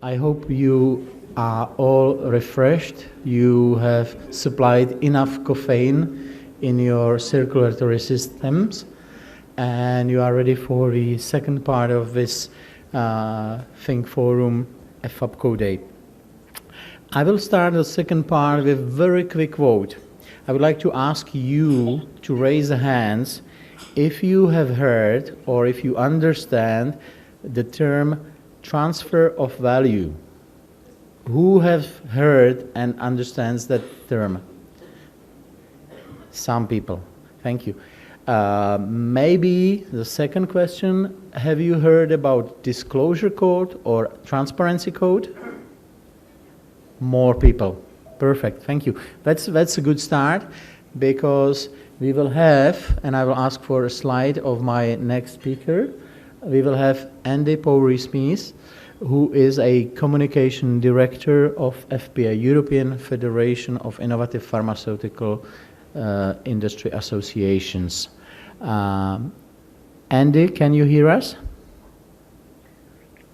I hope you are all refreshed. You have supplied enough caffeine in your circulatory systems, and you are ready for the second part of this Think Forum EFAPCO Day. I will start the second part with a very quick vote. I would like to ask you to raise the hands if you have heard or if you understand the term transfer of value. Who have heard and understands that term? Some people. Thank you. Maybe the second question, have you heard about disclosure code or transparency code? More people. Perfect. Thank you. That's a good start, because we will have, and I will ask for a slide of my next speaker, we will have Andrew Powrie-Smith, who is a communication director of EFPIA, European Federation of Innovative Pharmaceutical Industry Associations. Andy, can you hear us?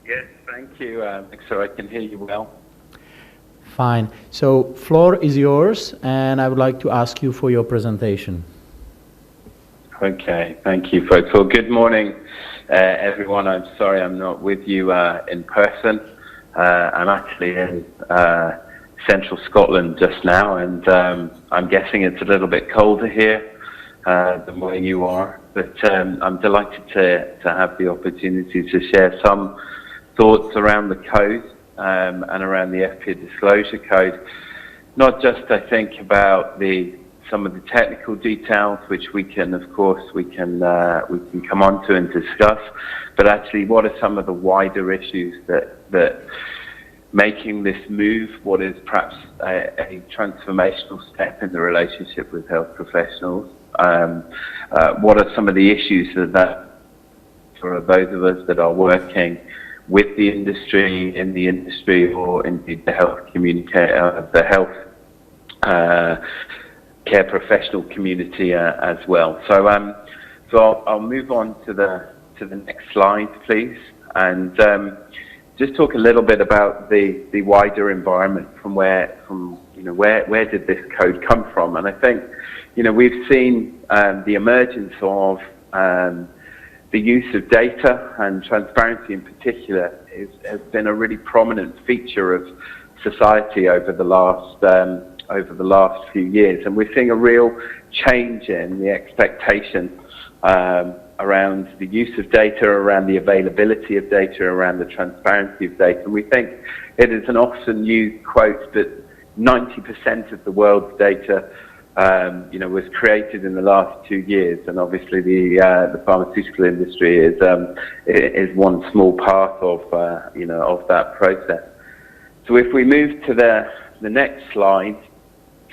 Yes, thank you, Miksa. I can hear you well. Fine. So, floor is yours, and I would like to ask you for your presentation. Okay, thank you, folks. Well, good morning, everyone. I'm sorry I'm not with you in person. I'm actually in central Scotland just now, and I'm guessing it's a little bit colder here than where you are. But I'm delighted to have the opportunity to share some thoughts around the code and around the EFPIA disclosure code. Not just, I think, about some of the technical details, which we can, of course, we can come on to and discuss, but actually, what are some of the wider issues that making this move, what is perhaps a transformational step in the relationship with health professionals? What are some of the issues that for those of us that are working with the industry, in the industry, or indeed the health the health care professional community as well. So I'll move on to the next slide, please, and just talk a little bit about the wider environment from where did this code come from? And I think we've seen the emergence of the use of data, and transparency in particular has been a really prominent feature of society over the last few years, and we're seeing a real change in the expectation around the use of data, around the availability of data, around the transparency of data. And we think it is an often used quote that 90% of the world's data was created in the last 2 years, and obviously the pharmaceutical industry is one small part of that process. So if we move to the next slide,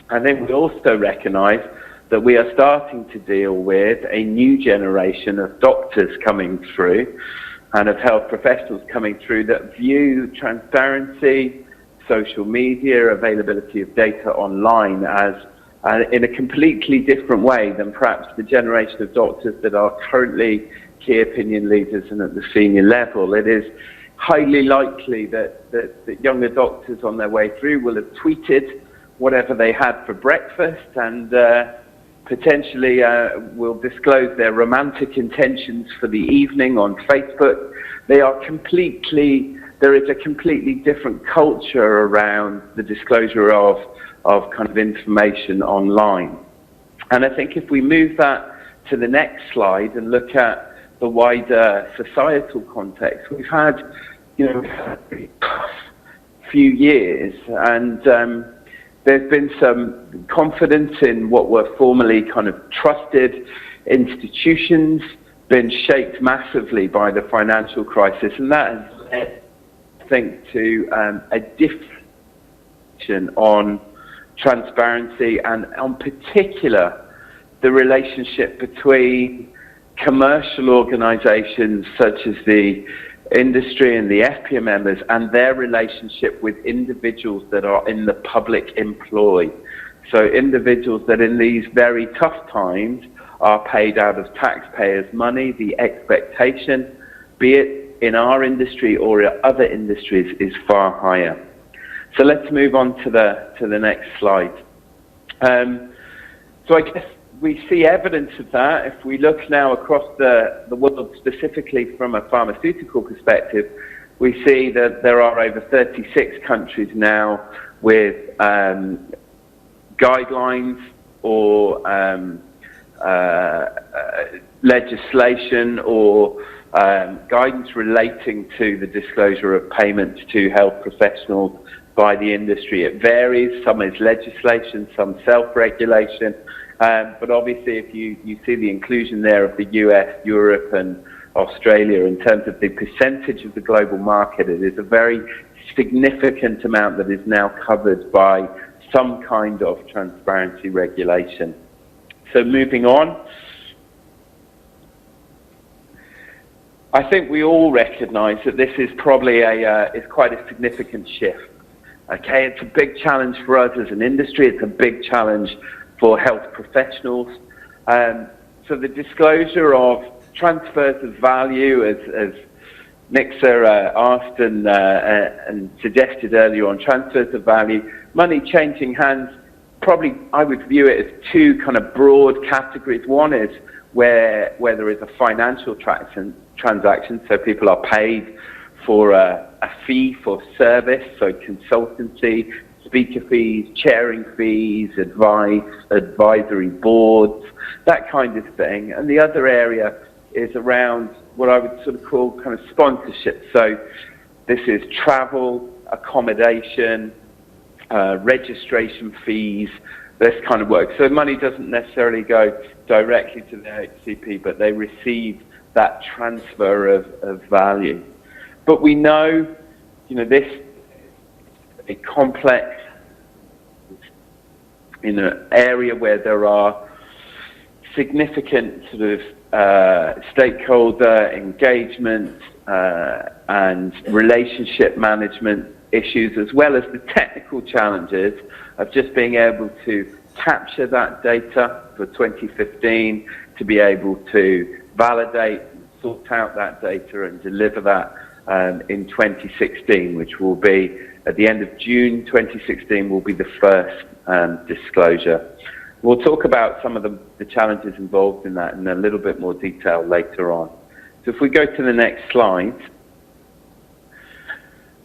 I think we also recognise that we are starting to deal with a new generation of doctors coming through and of health professionals coming through that view transparency, social media, availability of data online as in a completely different way than perhaps the generation of doctors that are currently key opinion leaders and at the senior level. It is highly likely that younger doctors on their way through will have tweeted whatever they had for breakfast, and potentially will disclose their romantic intentions for the evening on Facebook. There is a completely different culture around the disclosure of kind of information online. And I think if we move that to the next slide and look at the wider societal context, we've had a few years, and there's been some confidence in what were formerly kind of trusted institutions, been shaped massively by the financial crisis, and that has led, I think, to a difference on transparency and, on particular, the relationship between commercial organisations such as the industry and the EFPIA members and their relationship with individuals that are in the public employ. So individuals that in these very tough times are paid out of taxpayers' money, the expectation, be it in our industry or in other industries is far higher. So let's move on to the next slide. So I guess we see evidence of that. If we look now across the world, specifically from a pharmaceutical perspective, we see that there are over 36 countries now with guidelines or legislation or guidance relating to the disclosure of payments to health professionals by the industry. It varies. Some is legislation, some self-regulation. But obviously, if you see the inclusion there of the US, Europe, and Australia in terms of the percentage of the global market, it is a very significant amount that is now covered by some kind of transparency regulation. So moving on, I think we all recognize that this is probably is quite a significant shift. Okay, it's a big challenge for us as an industry. It's a big challenge for health professionals. So the disclosure of transfers of value, as Miksa asked and suggested earlier on, transfers of value, money changing hands, probably I would view it as two kind of broad categories. One is where there is a financial transaction, so people are paid for a fee for service, so consultancy, speaker fees, chairing fees, advice, advisory boards, that kind of thing. And the other area is around what I would sort of call kind of sponsorship. So this is travel, accommodation, registration fees, this kind of work. So money doesn't necessarily go directly to the HCP, but they receive that transfer of value. But we know, this is a complex area where there are significant sort of stakeholder engagement and relationship management issues, as well as the technical challenges of just being able to capture that data for 2015, to be able to validate, sort out that data and deliver that in 2016, which will be at the end of June 2016 will be the first disclosure. We'll talk about some of the challenges involved in that in a little bit more detail later on. So if we go to the next slide,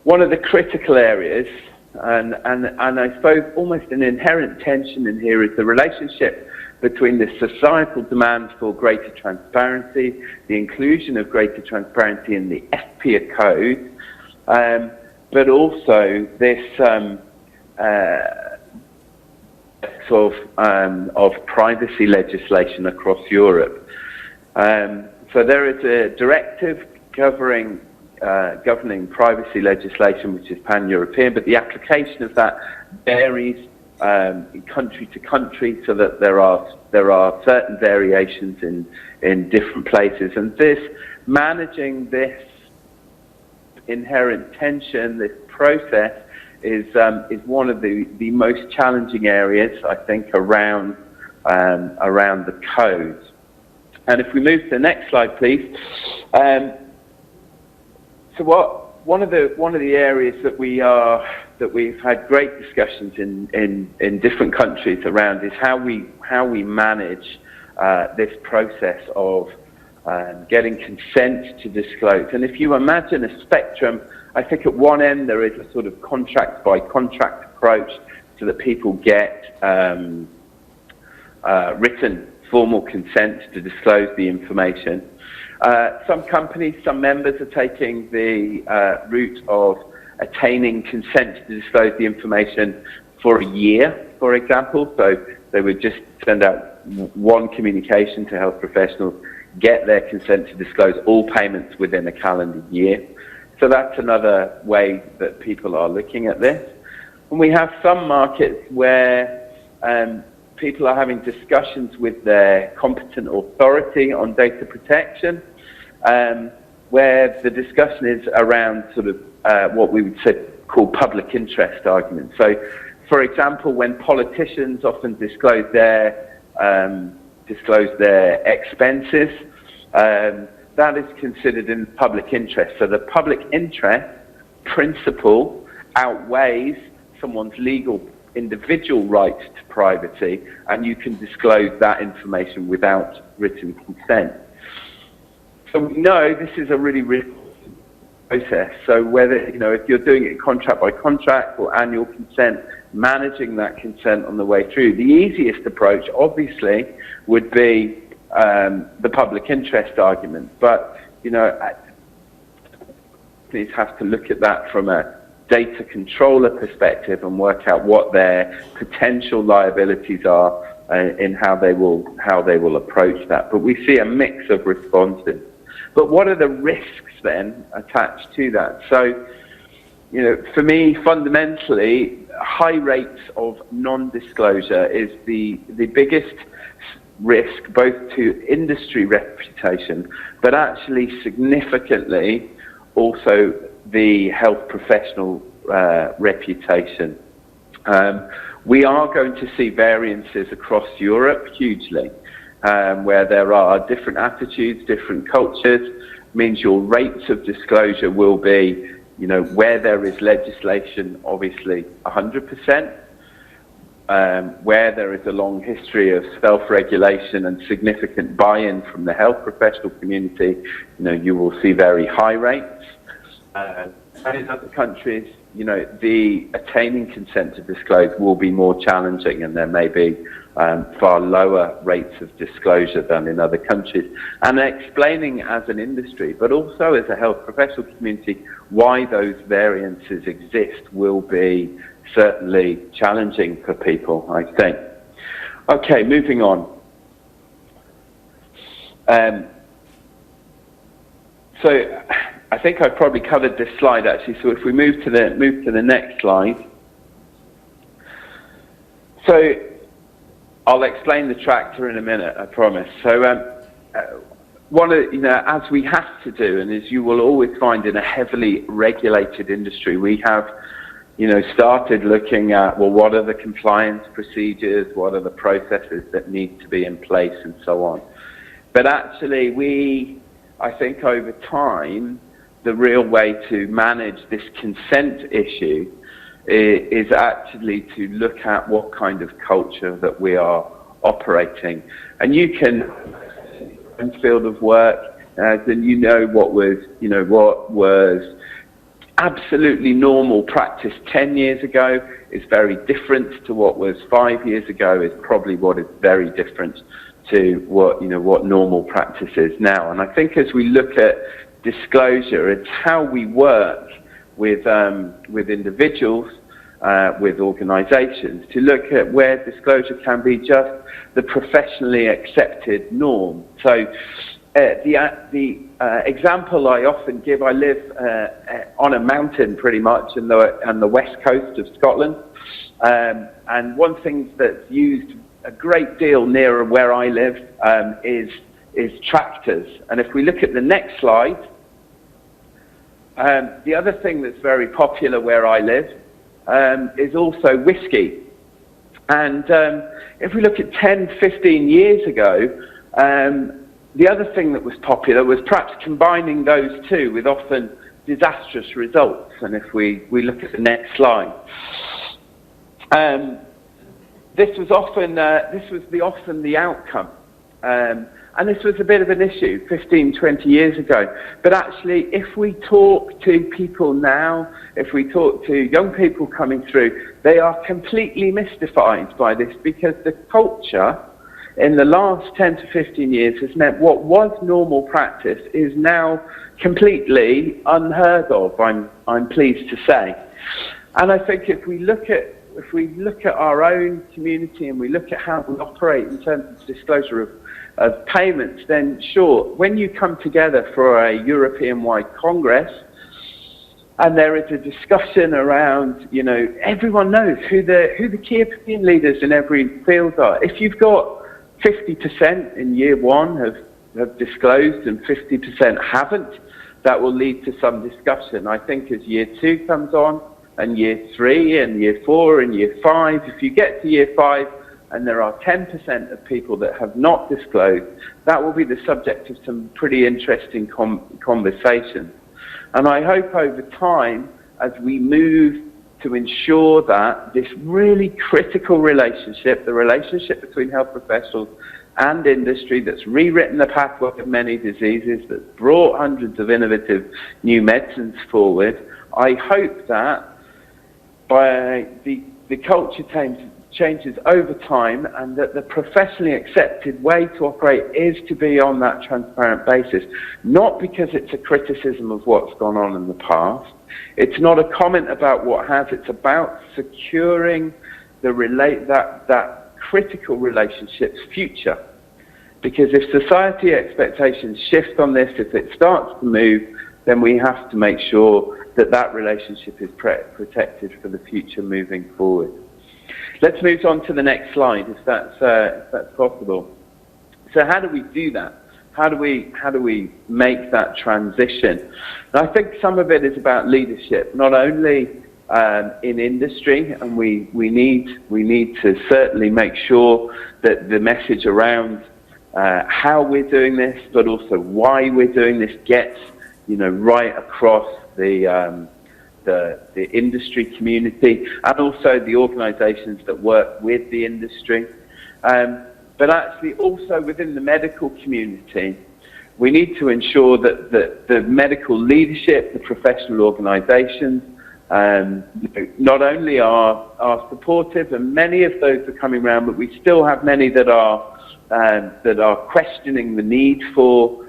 one of the critical areas, and I suppose almost an inherent tension in here, is the relationship between the societal demand for greater transparency, the inclusion of greater transparency in the EFPIA Code, but also this of privacy legislation across Europe. So there is a directive governing privacy legislation, which is pan-European, but the application of that varies country to country, so that there are certain variations in different places. And managing this inherent tension, this process, is one of the most challenging areas, I think, around the code. And if we move to the next slide, please. One of the areas that we've had great discussions in different countries around is how we manage this process of getting consent to disclose. And if you imagine a spectrum, I think at one end there is a sort of contract by contract approach, so that people get written formal consent to disclose the information. Some companies, some members are taking the route of attaining consent to disclose the information for a year, for example. So they would just send out one communication to health professionals, get their consent to disclose all payments within a calendar year. So that's another way that people are looking at this. And we have some markets where people are having discussions with their competent authority on data protection, where the discussion is around sort of what we would call public interest arguments. So, for example, when politicians often disclose their expenses, that is considered in the public interest. So the public interest principle outweighs someone's legal individual rights to privacy, and you can disclose that information without written consent. So we know this is a really process. So whether, if you're doing it contract by contract or annual consent, managing that consent on the way through. The easiest approach, obviously, would be the public interest argument. But, companies have to look at that from a data controller perspective and work out what their potential liabilities are in how they will approach that. But we see a mix of responses. But what are the risks then attached to that? So, for me, fundamentally, high rates of non-disclosure is the biggest risk, both to industry reputation, but actually significantly also the health professional reputation. We are going to see variances across Europe hugely, where there are different attitudes, different cultures, means your rates of disclosure will be, where there is legislation, obviously 100%, where there is a long history of self-regulation and significant buy-in from the health professional community, you will see very high rates. And in other countries, the attaining consent to disclose will be more challenging, and there may be far lower rates of disclosure than in other countries. And explaining as an industry, but also as a health professional community, why those variances exist will be certainly challenging for people, I think. Okay, moving on. So I think I've probably covered this slide actually. So if we move to the next slide. So I'll explain the tractor in a minute, I promise. So one of, as we have to do, and as you will always find in a heavily regulated industry, we have, started looking at, well, what are the compliance procedures, what are the processes that need to be in place, and so on. But actually, I think over time, the real way to manage this consent issue is actually to look at what kind of culture that we are operating. And you can, in field of work, then what was absolutely normal practice 10 years ago is very different to what was 5 years ago, is probably what is very different to what normal practice is now. And I think as we look at disclosure, it's how we work with individuals, with organizations, to look at where disclosure can be just the professionally accepted norm. So the example I often give, I live on a mountain pretty much on the west coast of Scotland, and one thing that's used a great deal nearer where I live is tractors. And if we look at the next slide, the other thing that's very popular where I live is also whiskey. And if we look at 10, 15 years ago, the other thing that was popular was perhaps combining those two with often disastrous results. And if we look at the next slide, this was often the outcome. And this was a bit of an issue 15, 20 years ago. But actually, if we talk to people now, if we talk to young people coming through, they are completely mystified by this, because the culture in the last 10 to 15 years has meant what was normal practice is now completely unheard of, I'm pleased to say. And I think if we look at our own community and we look at how we operate in terms of disclosure of payments, then sure, when you come together for a European-wide Congress and there is a discussion around, everyone knows who the key opinion leaders in every field are. If you've got 50% in year one have disclosed and 50% haven't, that will lead to some discussion. I think as year two comes on, and year three, and year four, and year five, if you get to year five, and there are 10% of people that have not disclosed, that will be the subject of some pretty interesting conversations. And I hope over time, as we move to ensure that this really critical relationship, the relationship between health professionals and industry that's rewritten the pathway of many diseases, that's brought hundreds of innovative new medicines forward, I hope that by the culture changes over time, and that the professionally accepted way to operate is to be on that transparent basis, not because it's a criticism of what's gone on in the past. It's not a comment about what has, it's about securing that critical relationship's future. Because if society expectations shift on this, if it starts to move, then we have to make sure that that relationship is protected for the future moving forward. Let's move on to the next slide, if that's possible. So how do we do that? How do we make that transition? And I think some of it is about leadership, not only in industry, and we need to certainly make sure that the message around how we're doing this, but also why we're doing this, gets right across the industry community, and also the organisations that work with the industry. But actually also within the medical community, we need to ensure that the medical leadership, the professional organisations, not only are supportive, and many of those are coming around, but we still have many that are questioning the need for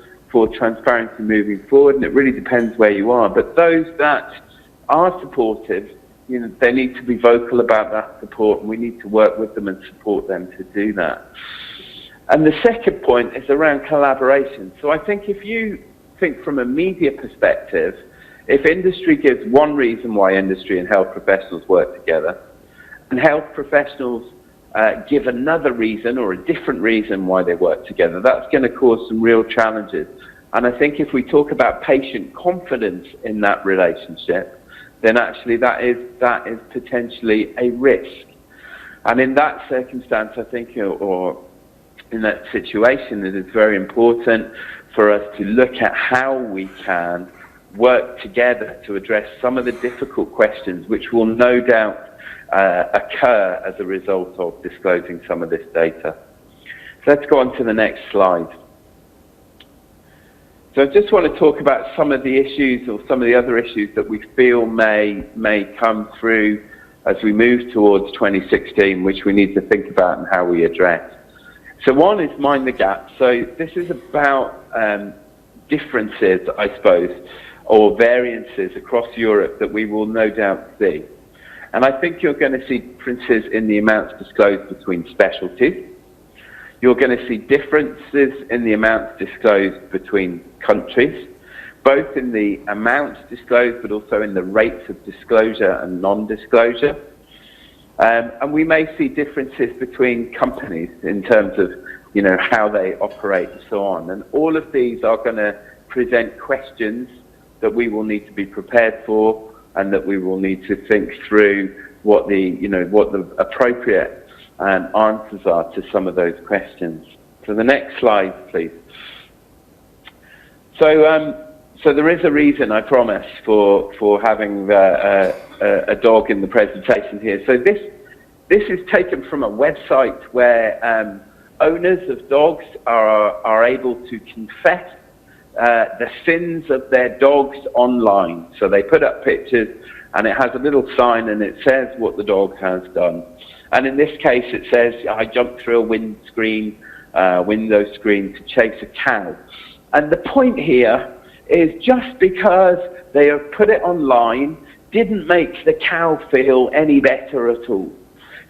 transparency moving forward, and it really depends where you are. But those that are supportive, they need to be vocal about that support, and we need to work with them and support them to do that. And the second point is around collaboration. So I think if you think from a media perspective, if industry gives one reason why industry and health professionals work together, and health professionals give another reason or a different reason why they work together, that's going to cause some real challenges. And I think if we talk about patient confidence in that relationship, then actually that is potentially a risk. And in that circumstance, I think, or in that situation, it is very important for us to look at how we can work together to address some of the difficult questions which will no doubt occur as a result of disclosing some of this data. So let's go on to the next slide. So I just want to talk about some of the issues, or some of the other issues that we feel may come through as we move towards 2016, which we need to think about and how we address. So one is mind the gap. So this is about differences, I suppose, or variances across Europe that we will no doubt see. And I think you're going to see differences in the amounts disclosed between specialties. You're going to see differences in the amounts disclosed between countries, both in the amounts disclosed, but also in the rates of disclosure and non-disclosure. And we may see differences between companies in terms of, how they operate and so on. And all of these are going to present questions that we will need to be prepared for, and that we will need to think through what the appropriate answers are to some of those questions. So the next slide, please. So there is a reason, I promise, for having a dog in the presentation here. So this is taken from a website where owners of dogs are able to confess the sins of their dogs online. So they put up pictures, and it has a little sign, and it says what the dog has done. And in this case, it says, I jumped through a window screen to chase a cow. And the point here is, just because they have put it online didn't make the cow feel any better at all.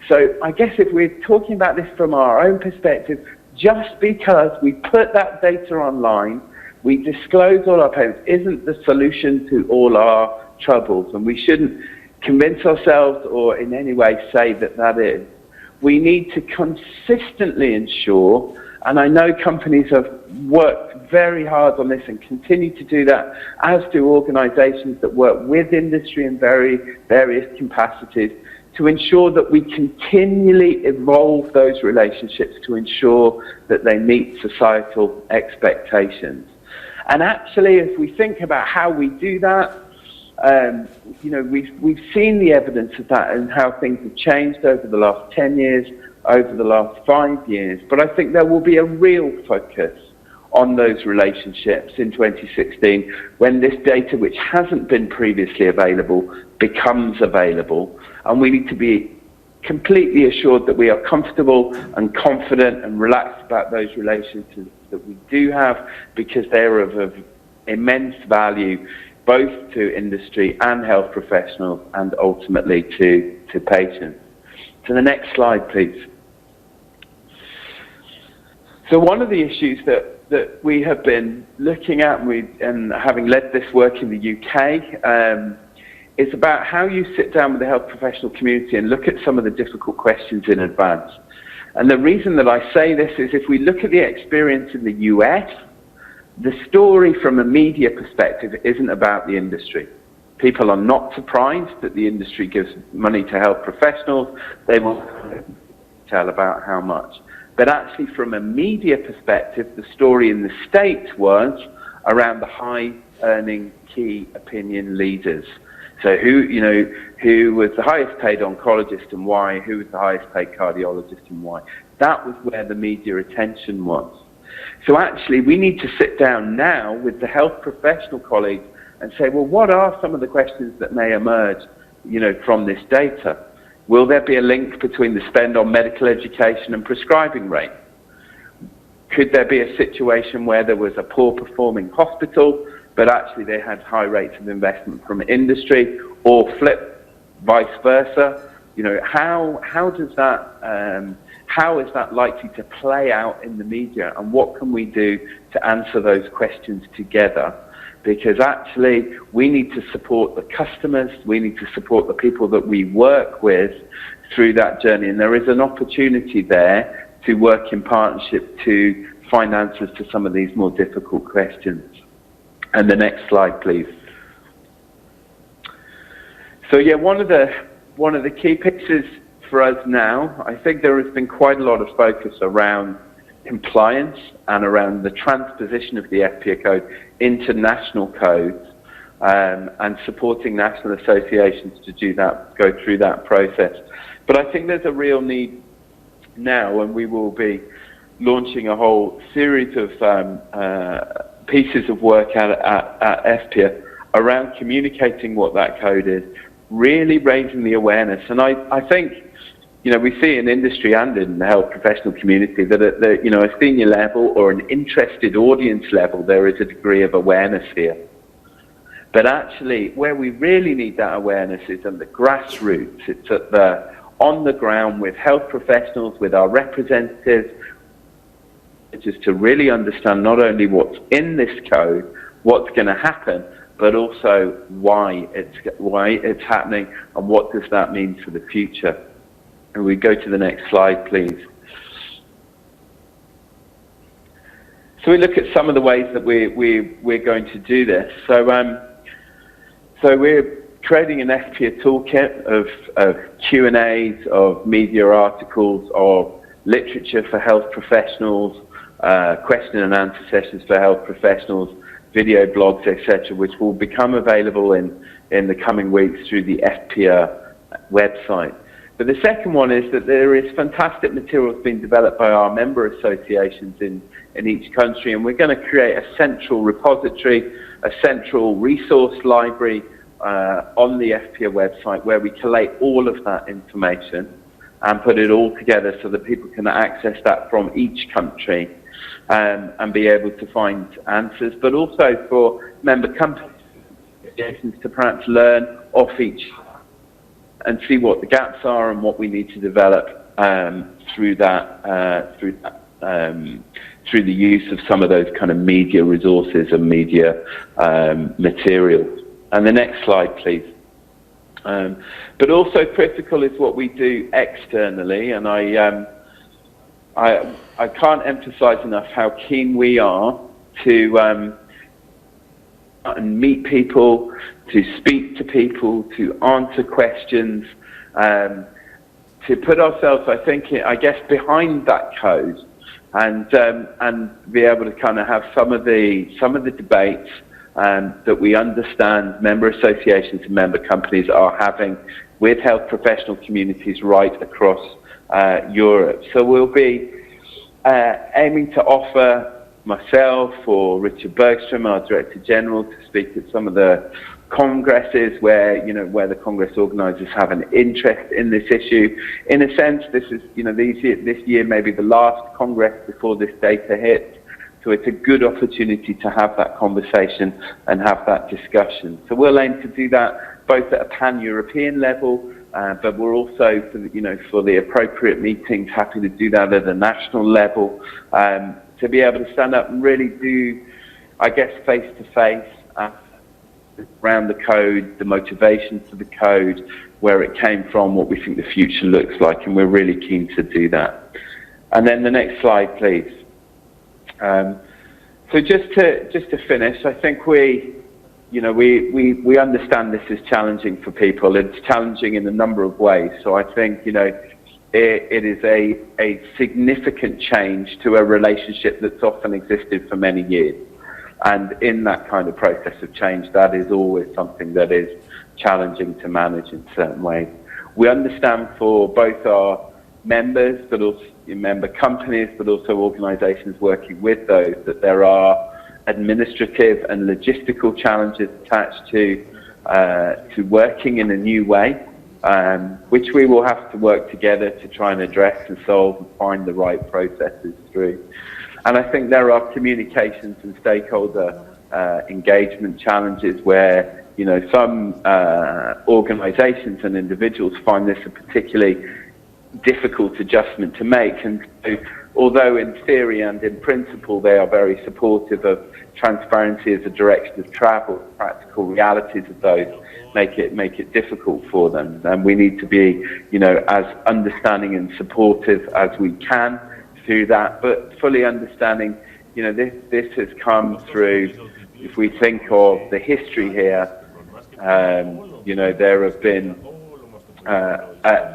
So I guess if we're talking about this from our own perspective, just because we put that data online, we disclose all our payments, isn't the solution to all our troubles, and we shouldn't convince ourselves or in any way say that that is. We need to consistently ensure, and I know companies have worked very hard on this and continue to do that, as do organisations that work with industry in various capacities, to ensure that we continually evolve those relationships to ensure that they meet societal expectations. And actually, if we think about how we do that, we've seen the evidence of that and how things have changed over the last 10 years, over the last 5 years. But I think there will be a real focus on those relationships in 2016 when this data, which hasn't been previously available, becomes available. And we need to be completely assured that we are comfortable and confident and relaxed about those relationships that we do have, because they're of immense value both to industry and health professionals and ultimately to patients. So the next slide, please. So one of the issues that we have been looking at, and having led this work in the UK, is about how you sit down with the health professional community and look at some of the difficult questions in advance. And the reason that I say this is, if we look at the experience in the US, the story from a media perspective isn't about the industry. People are not surprised that the industry gives money to health professionals. They will tell about how much. But actually, from a media perspective, the story in the States was around the high-earning key opinion leaders. So who was the highest paid oncologist and why? Who was the highest paid cardiologist and why? That was where the media attention was. So actually, we need to sit down now with the health professional colleagues and say, well, what are some of the questions that may emerge, from this data? Will there be a link between the spend on medical education and prescribing rate? Could there be a situation where there was a poor performing hospital, but actually they had high rates of investment from industry, or vice versa? How is that likely to play out in the media, and what can we do to answer those questions together? Because actually, we need to support the customers, we need to support the people that we work with through that journey, and there is an opportunity there to work in partnership to find answers to some of these more difficult questions. And the next slide, please. So yeah, one of the key pieces for us now, I think there has been quite a lot of focus around compliance and around the transposition of the EFPIA code into national codes, and supporting national associations to do that, go through that process. But I think there's a real need now, and we will be launching a whole series of pieces of work at EFPIA around communicating what that code is, really raising the awareness. And I think, we see in industry and in the health professional community that at the, a senior level or an interested audience level, there is a degree of awareness here. But actually, where we really need that awareness is at the grassroots. It's on the ground with health professionals, with our representatives, just to really understand not only what's in this code, what's going to happen, but also why it's happening and what does that mean for the future. And we go to the next slide, please. So we look at some of the ways that we're going to do this. So we're creating an EFPIA toolkit of Q&As, of media articles, of literature for health professionals, question and answer sessions for health professionals, video blogs, etc., which will become available in the coming weeks through the EFPIA website. But the second one is that there is fantastic materials being developed by our member associations in each country, and we're going to create a central repository, a central resource library on the EFPIA website, where we collate all of that information and put it all together so that people can access that from each country and be able to find answers, but also for member companies to perhaps learn off each and see what the gaps are and what we need to develop through the use of some of those kind of media resources and media materials. And the next slide, please. But also critical is what we do externally, and I can't emphasize enough how keen we are to meet people, to speak to people, to answer questions, to put ourselves, I guess, behind that code, and be able to kind of have some of the debates that we understand member associations and member companies are having with health professional communities right across Europe. So we'll be aiming to offer myself or Richard Bergstrom, our Director General, to speak at some of the congresses where the Congress organisers have an interest in this issue. In a sense, this is, this year may be the last Congress before this data hits. So it's a good opportunity to have that conversation and have that discussion. So we'll aim to do that both at a pan-European level, but we're also, for the appropriate meetings, happy to do that at a national level, to be able to stand up and really do, I guess, face-to-face around the code, the motivations for the code, where it came from, what we think the future looks like, and we're really keen to do that. And then the next slide, please. So just to finish, I think we understand this is challenging for people. It's challenging in a number of ways. So I think, it is a significant change to a relationship that's often existed for many years. And in that kind of process of change, that is always something that is challenging to manage in certain ways. We understand for both our members, but also member companies, but also organisations working with those, that there are administrative and logistical challenges attached to working in a new way, which we will have to work together to try and address and solve and find the right processes through. And I think there are communications and stakeholder engagement challenges where, some organisations and individuals find this a particularly difficult adjustment to make. And so, although in theory and in principle they are very supportive of transparency as a direction of travel, practical realities of those make it difficult for them. And we need to be, as understanding and supportive as we can through that, but fully understanding, this has come through, if we think of the history here, there have been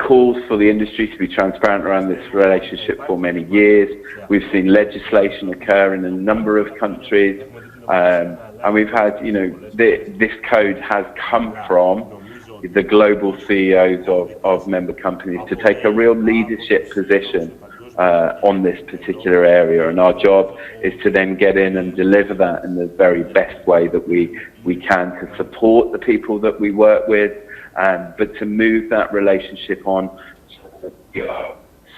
calls for the industry to be transparent around this relationship for many years. We've seen legislation occur in a number of countries, and we've had, this code has come from the global CEOs of member companies to take a real leadership position on this particular area, and our job is to then get in and deliver that in the very best way that we can to support the people that we work with, but to move that relationship on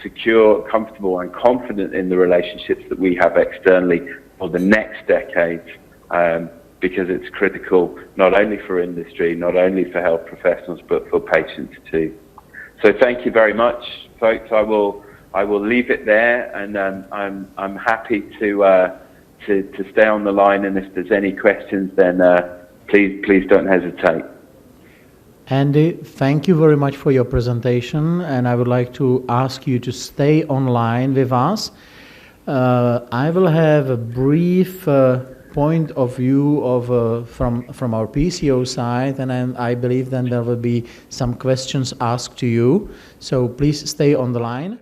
secure, comfortable and confident in the relationships that we have externally for the next decade, because it's critical not only for industry, not only for health professionals, but for patients too. So thank you very much, folks. I will leave it there, and I'm happy to stay on the line, and if there's any questions, then please don't hesitate. Andy, thank you very much for your presentation, and I would like to ask you to stay online with us. I will have a brief point of view of from our PCO side, and I believe then there will be some questions asked to you. So please stay on the line.